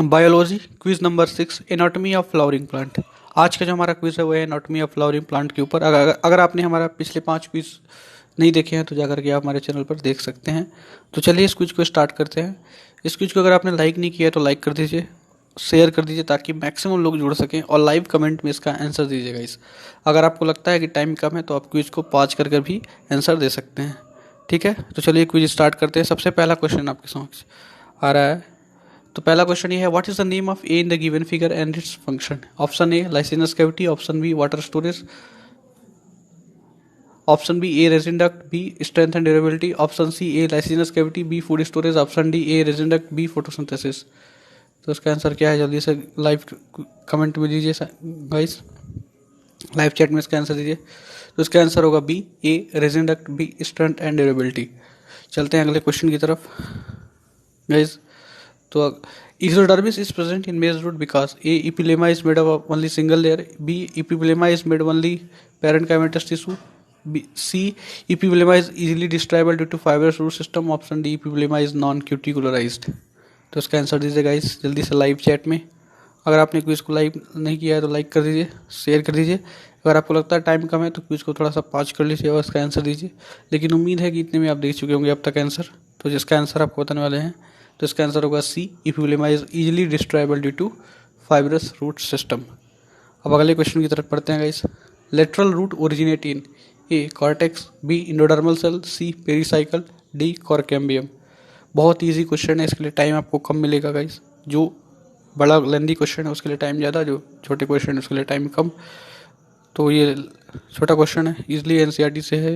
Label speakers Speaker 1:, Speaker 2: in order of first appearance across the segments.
Speaker 1: Biology quiz number 6 anatomy of flowering plant. आज का जो हमारा क्विज है वो है एनाटॉमी ऑफ फ्लावरिंग प्लांट के ऊपर। अगर आपने हमारा पिछले 5 क्विज नहीं देखे हैं तो जाकर के आप हमारे चैनल पर देख सकते हैं। तो चलिए इस क्विज को स्टार्ट करते हैं। इस क्विज को अगर आपने लाइक नहीं किया है तो लाइक कर दीजिए, शेयर कर दीजिए ताकि मैक्सिमम लोग जुड़ सकें, और लाइव कमेंट में इसका आंसर दीजिएगा। इस अगर आपको लगता है कि टाइम कम है तो आप क्विज को पॉज कर भी आंसर दे सकते हैं। ठीक है, तो चलिए क्विज स्टार्ट करते हैं। सबसे पहला क्वेश्चन आपके समक्ष आ रहा है। तो पहला क्वेश्चन ये है, what is the name of A in the given figure and its function. Option A lysigenous cavity, option B water storage, option B A resin duct, B strength and durability, option C A lysigenous cavity, B food storage, option D A resin duct, B photosynthesis. तो इसका answer क्या है, जल्दी से live comment में दीजिए guys, live chat में इसका आंसर दीजिए। तो इसका आंसर होगा B A resin duct, B strength and durability. चलते हैं अगले क्वेश्चन की तरफ गाइस। तो एक्सोडर्मिस is present in maize root because A epiblema is made of only single layer, B epiblema is made only parenchymatous tissue, C epiblema is easily destructible due to fibrous root system, option D epiblema is non cuticularized. तो इसका answer दीजिए guys जल्दी से live chat में। अगर आपने quiz को like नहीं किया है तो लाइक कर दीजिए, शेयर कर दीजिए। अगर आपको लगता है टाइम कम है तो क्विज को थोड़ा सा पॉज कर लीजिए और इसका आंसर दीजिए। लेकिन उम्मीद है कि इतने में आप देख चुके होंगे अब तक आंसर, तो जिसका आंसर आपको बताने वाले हैं। तो इसका आंसर होगा C epiblema is easily destructible due to fibrous root system. अब अगले क्वेश्चन की तरफ पढ़ते हैं guys. Lateral root originate in A cortex, B endodermal cell, C pericycle, D cork cambium. बहुत ईजी क्वेश्चन है, इसके लिए टाइम आपको कम मिलेगा गाइस। जो बड़ा लेंदी क्वेश्चन है उसके लिए टाइम ज़्यादा, जो छोटे क्वेश्चन है उसके लिए टाइम कम। तो ये छोटा क्वेश्चन है, इजली एनसीईआरटी से है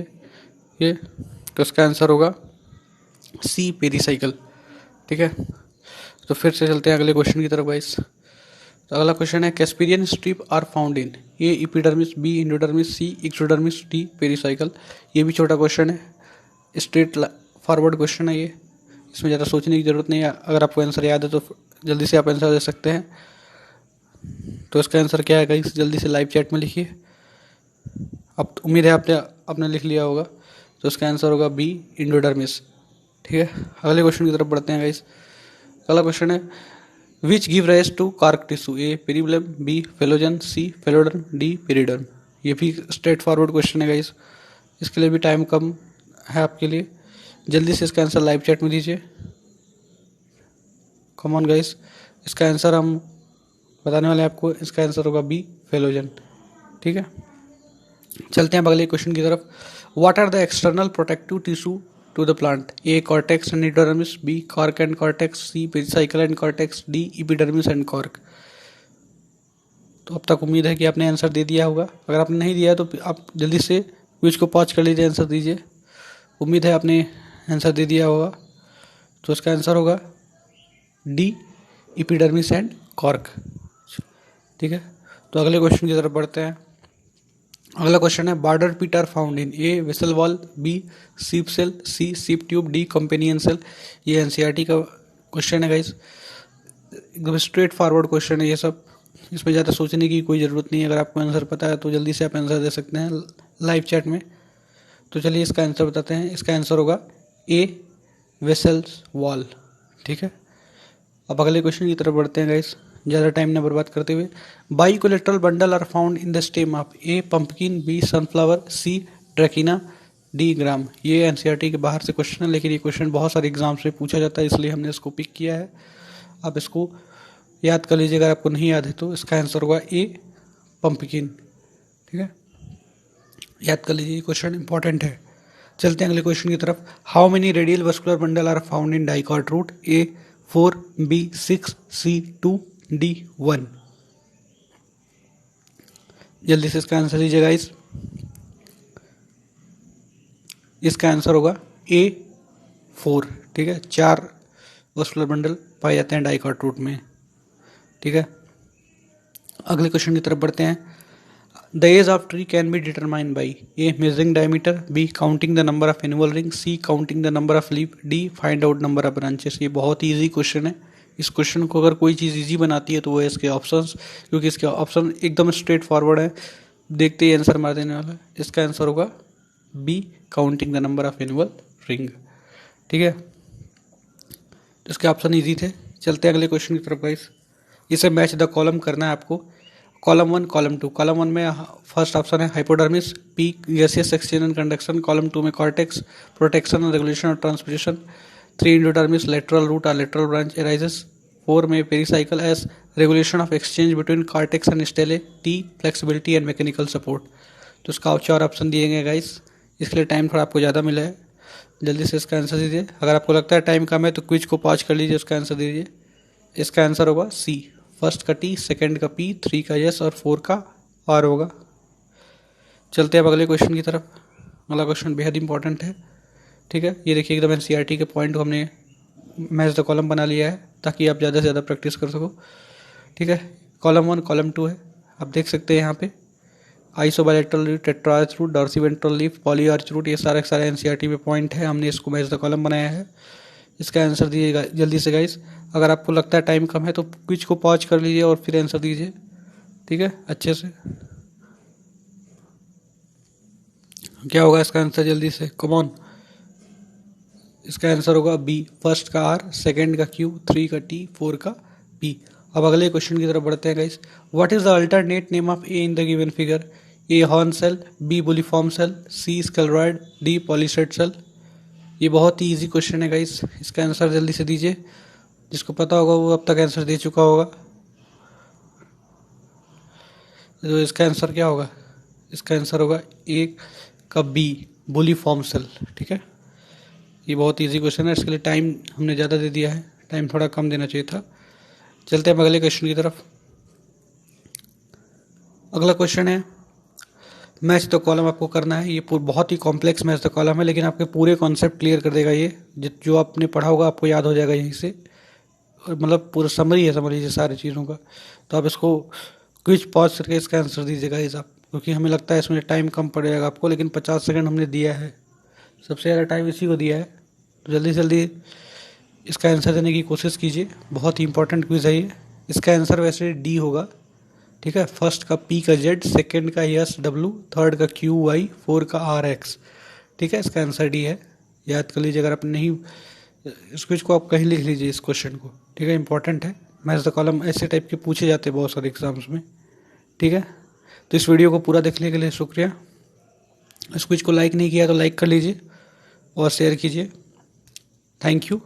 Speaker 1: ये। तो इसका आंसर होगा सी पेरीसाइकल। ठीक है, तो फिर से चलते हैं अगले क्वेश्चन की तरफ गाइस। तो अगला क्वेश्चन है, Casparian strip are found in A epidermis, B endodermis, C exodermis, D pericycle. ये भी छोटा क्वेश्चन है, स्ट्रेट फॉरवर्ड क्वेश्चन है ये, इसमें ज़्यादा सोचने की ज़रूरत नहीं है। अगर आपको आंसर याद है तो जल्दी से आप आंसर दे सकते हैं। तो इसका आंसर क्या है गाइस, जल्दी से लाइव चैट में लिखिए। अब उम्मीद है आपने लिख लिया होगा। तो इसका आंसर होगा बी इंडोडर्मिस। ठीक है, अगले क्वेश्चन की तरफ बढ़ते हैं गाइस। अगला क्वेश्चन है, which give rise to cork tissue, A periblem, B phellogen, C phelloderm, D periderm. ये भी स्ट्रेट फॉरवर्ड क्वेश्चन है गाइस, इसके लिए भी टाइम कम है आपके लिए। जल्दी से इसका आंसर लाइव चैट में दीजिए। कम ऑन गाइस, इसका आंसर हम बताने वाले हैं आपको। इसका आंसर होगा बी फेलोजन। ठीक है, चलते हैं अगले क्वेश्चन की तरफ। What are the external protective tissue to the plant, A cortex and epidermis, B cork and cortex, C pericycle and cortex, D epidermis and cork. तो अब तक उम्मीद है कि आपने आंसर दे दिया होगा। अगर आपने नहीं दिया है तो आप जल्दी से क्विज को पॉज कर लीजिए, आंसर दीजिए। उम्मीद है आपने आंसर दे दिया होगा। तो इसका आंसर होगा डी एपिडर्मिस एंड कॉर्क। ठीक है, तो अगले क्वेश्चन की तरफ बढ़ते हैं। अगला क्वेश्चन है, border pit are found in A vessel wall, B sieve cell, C sieve tube, D companion cell. ये एनसीईआरटी का क्वेश्चन है गाइस, एकदम स्ट्रेट फॉरवर्ड क्वेश्चन है ये सब, इसमें ज़्यादा सोचने की कोई ज़रूरत नहीं है। अगर आपको आंसर पता है तो जल्दी से आप आंसर दे सकते हैं लाइव चैट में। तो चलिए इसका आंसर बताते हैं। इसका आंसर होगा ए वेसल्स वॉल। ठीक है, अब अगले क्वेश्चन की तरफ बढ़ते हैं गाइस, ज़्यादा टाइम न बर्बाद करते हुए। Bicollateral bundle are found in the stem of A pumpkin, B sunflower, C trachina, D gram. ये एनसीईआरटी के बाहर से क्वेश्चन है, लेकिन ये क्वेश्चन बहुत सारे एग्जाम से पूछा जाता है, इसलिए हमने इसको पिक किया है। आप इसको याद कर लीजिए, अगर आपको नहीं याद है तो। इसका आंसर होगा ए पंपकिन। ठीक है, याद कर लीजिए, ये क्वेश्चन इंपॉर्टेंट है। चलते हैं अगले क्वेश्चन की तरफ। How many radial vascular bundle are found in dicot root, A 4, B 6, C 2, D 1। जल्दी से इसका आंसर दीजिएगा गाइस। इसका आंसर होगा ए 4। ठीक है, 4 वस्कुलर बंडल पाए जाते हैं डाइकॉट रूट में। ठीक है, अगले क्वेश्चन की तरफ बढ़ते हैं। The age of tree can be determined by A measuring diameter, B counting the number of annual ring, C counting the number of leaf, D find out number of branches. ये बहुत ही easy question है। इस question को अगर कोई चीज़ easy बनाती है तो वो है इसके ऑप्शंस, क्योंकि इसके ऑप्शन एकदम स्ट्रेट फॉरवर्ड है, देखते ही आंसर मार देने वाला है। इसका आंसर होगा B counting the number of annual ring. ठीक है, तो इसके ऑप्शन ईजी थे। चलते हैं अगले क्वेश्चन की तरफ गाइस। इसे मैच द कॉलम करना है आपको। Column 1, column 2। कॉलम 1 में फर्स्ट ऑप्शन है hypodermis, P gaseous exchange and conduction. Column 2 में कॉर्टेक्स, प्रोटेक्शन एंड रेगुलेशन और ट्रांसपोर्टेशन। 3 इंडोडर्मिस, लेटरल रूट और लेटरल ब्रांच एराइजेस। 4 में pericycle, S regulation of exchange between cortex and stele. T flexibility and mechanical support. तो इसका 4 option दिए गए guys. इसके लिए टाइम थोड़ा आपको ज़्यादा मिला है, जल्दी से इसका आंसर दीजिए। अगर आपको लगता है टाइम कम है तो क्विज को पॉज कर लीजिए, उसका आंसर दीजिए। इसका आंसर होगा सी, फर्स्ट का टी, सेकंड का पी, 3 का यस और 4 का आर होगा। चलते हैं अब अगले क्वेश्चन की तरफ। अगला क्वेश्चन बेहद इंपॉर्टेंट है, ठीक है। ये देखिए एकदम एनसीईआरटी के पॉइंट को हमने मैच द कॉलम बना लिया है ताकि आप ज़्यादा से ज़्यादा प्रैक्टिस कर सको, ठीक है। कॉलम 1, कॉलम 2 है, आप देख सकते हैं यहाँ पे आइसोबाइलेटरल रूट, टेट्राआर्च रूट, डॉर्सिवेंट्रल लीफ, पॉलीआर्च रूट, ये सारे एनसीईआरटी में पॉइंट है। हमने इसको मैच द कॉलम बनाया है। इसका आंसर दीजिएगा जल्दी से गाइस। अगर आपको लगता है टाइम कम है तो क्विज को पॉज कर लीजिए और फिर आंसर दीजिए, ठीक है, अच्छे से। क्या होगा इसका आंसर, जल्दी से, कम ऑन। इसका आंसर होगा बी, फर्स्ट का आर, सेकंड का क्यू, 3 का टी, 4 का पी। अब अगले क्वेश्चन की तरफ बढ़ते हैं guys. What is the alternate name of A in the given figure? A horn cell, B bulliform cell, C scleroid, D polyset cell. ये बहुत ही इजी क्वेश्चन है गाइस, इसका आंसर जल्दी से दीजिए। जिसको पता होगा वो अब तक आंसर दे चुका होगा। तो इसका आंसर क्या होगा? इसका आंसर होगा ए का बी, बुलिफॉर्म सेल, ठीक है। ये बहुत इजी क्वेश्चन है, इसके लिए टाइम हमने ज़्यादा दे दिया है, टाइम थोड़ा कम देना चाहिए था। चलते हैं अगले क्वेश्चन की तरफ। अगला क्वेश्चन है मैच द कॉलम आपको करना है। ये बहुत ही कॉम्प्लेक्स मैच द कॉलम है, लेकिन आपके पूरे कॉन्सेप्ट क्लियर कर देगा ये। जो आपने पढ़ा होगा आपको याद हो जाएगा यहीं से, और मतलब पूरा समरी है, समझ लीजिए सारी चीज़ों का। तो आप इसको क्विज पॉज करके इसका आंसर दीजिएगा इस आप, क्योंकि हमें लगता है इसमें टाइम कम पड़ेगा आपको, लेकिन 50 सेकंड हमने दिया है, सबसे ज़्यादा टाइम इसी को दिया है। तो जल्दी से जल्दी इसका आंसर देने की कोशिश कीजिए, बहुत ही इंपॉर्टेंट क्विज है ये। इसका आंसर वैसे डी होगा, ठीक है। फर्स्ट का पी का जेड, सेकंड का यस डब्ल्यू, थर्ड का क्यू वाई, 4 का आर एक्स, ठीक है। इसका आंसर डी है, याद कर लीजिए। अगर आप नहीं, इस क्विज को आप कहीं लिख लीजिए इस क्वेश्चन को, ठीक है, इंपॉर्टेंट है। मैच द कॉलम ऐसे टाइप के पूछे जाते हैं बहुत सारे एग्जाम्स में, ठीक है। तो इस वीडियो को पूरा देखने के लिए शुक्रिया। इस क्विज को लाइक नहीं किया तो लाइक कर लीजिए और शेयर कीजिए। Thank you,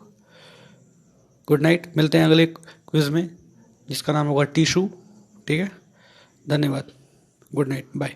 Speaker 1: good night. मिलते हैं अगले क्विज में जिसका नाम होगा टिशू, ठीक है। धन्यवाद, गुड नाइट, बाय।